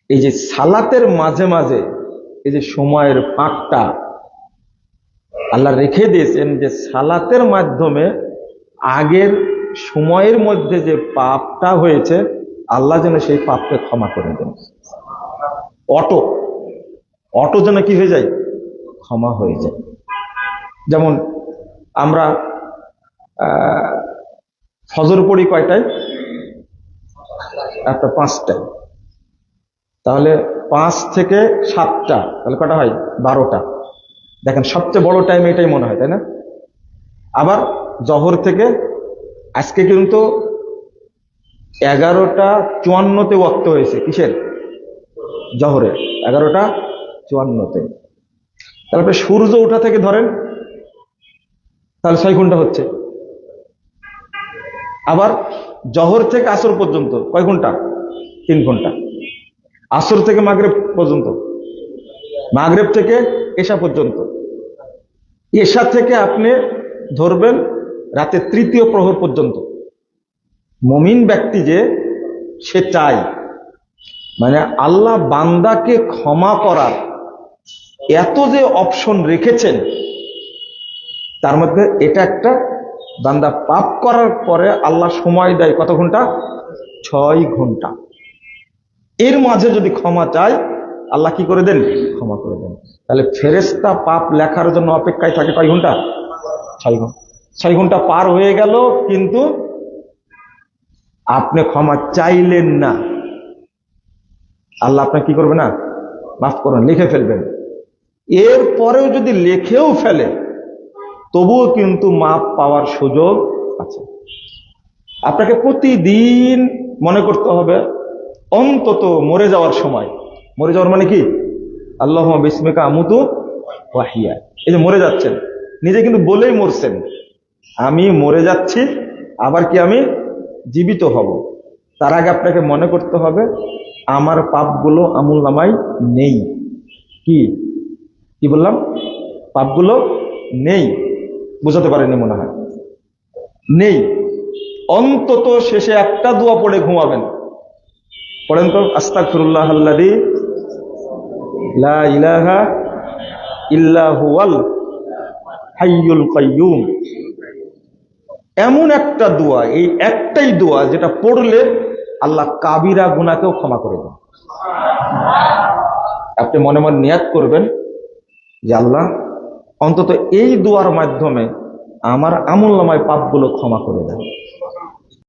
এই যে সালাতের মাঝে মাঝে এই যে সময়ের ফাঁকটা আল্লাহ রেখে দিয়েছেন, যে সালাতের মাধ্যমে আগের সময়ের মধ্যে যে পাপটা হয়েছে আল্লাহ যেন সেই পাপকে ক্ষমা করে দেন। অটো অটো যেন কি হয়ে যায়, ক্ষমা হয়ে যায়। যেমন আমরা ফজর পড়ি কয়টায়? একটা 5টায়। তাহলে 5 থেকে 7টা, তাহলে কটা হয়? 12টা। দেখেন সবচেয়ে বড় টাইম এটাই মনে হয়, তাই না? আবার জহর থেকে আজকে কিন্তু 11টা 54-তে ওয়াক্ত হয়েছে। কিসের? জহরে 11টা 54-তে। তারপরে সূর্য ওঠা থেকে ধরেন তাহলে 6 ঘন্টা হচ্ছে। আবার জহর থেকে আসর পর্যন্ত কয় ঘন্টা? 3 ঘন্টা। আসর থেকে মাগরিব পর্যন্ত, মাগরিব থেকে এশা পর্যন্ত, এশা থেকে আপনি ধরবেন রাতে 3য় প্রহর পর্যন্ত। মুমিন ব্যক্তি যে সে চায়, মানে আল্লাহ বান্দাকে ক্ষমা করার এত যে অপশন রেখেছেন, তার মধ্যে এটা একটা, বান্দা পাপ করার পরে আল্লাহ সময় দেয় কত ঘন্টা? 6 ঘন্টা। এর মাঝে যদি ক্ষমা চায় আল্লাহ কি করে দেন? ক্ষমা করে দেন। তাহলে ফেরেশতা পাপ লেখার জন্য অপেক্ষায় থাকে কয় ঘন্টা? 6 ঘন্টা। 6 ঘন্টা পার হয়ে গেল, কিন্তু আপনি ক্ষমা চাইলেন না, আল্লাহ আপনাকে কি করবে না? মাফ করবেন, লিখে ফেলবেন। এরপরেও যদি লিখেও ফেলে তবুও কিন্তু মাপ পাওয়ার সুযোগ আছে। আপনাকে প্রতিদিন মনে করতে হবে, অন্তত মরে যাওয়ার সময়, মরে যাওয়ার মানে কি? আল্লাহুম্মা বিসমিকা আমুতু ওয়া আহইয়া। এই যে মরে যাচ্ছেন, নিজে কিন্তু বলেই মরছেন, আমি মরে যাচ্ছি, আবার কি আমি জীবিত হব। তার আগে আপনাকে মনে করতে হবে আমার পাপগুলো আমুলনামায় নেই। কি কি বললাম? পাপগুলো নেই। বুঝাতে পারেনি মনে হয়। নেই। অন্তত শেষে একটা দোয়া পড়ে ঘুমাবেন। পড়েন তো, আস্তাগফিরুল্লাহ আল্লাযী লা ইলাহা ইল্লা হুয়াল হাইয়ুল কাইয়্যুম। এমন একটা দোয়া, এই একটাই দোয়া যেটা পড়লে আল্লাহ কাবিরা গুনাহকেও ক্ষমা করে দেন। আপনি মনে মনে নিয়াত করবেন যে আল্লাহ অন্তত এই দোয়ার মাধ্যমে আমার আমলনামায় পাপগুলো ক্ষমা করে দেন।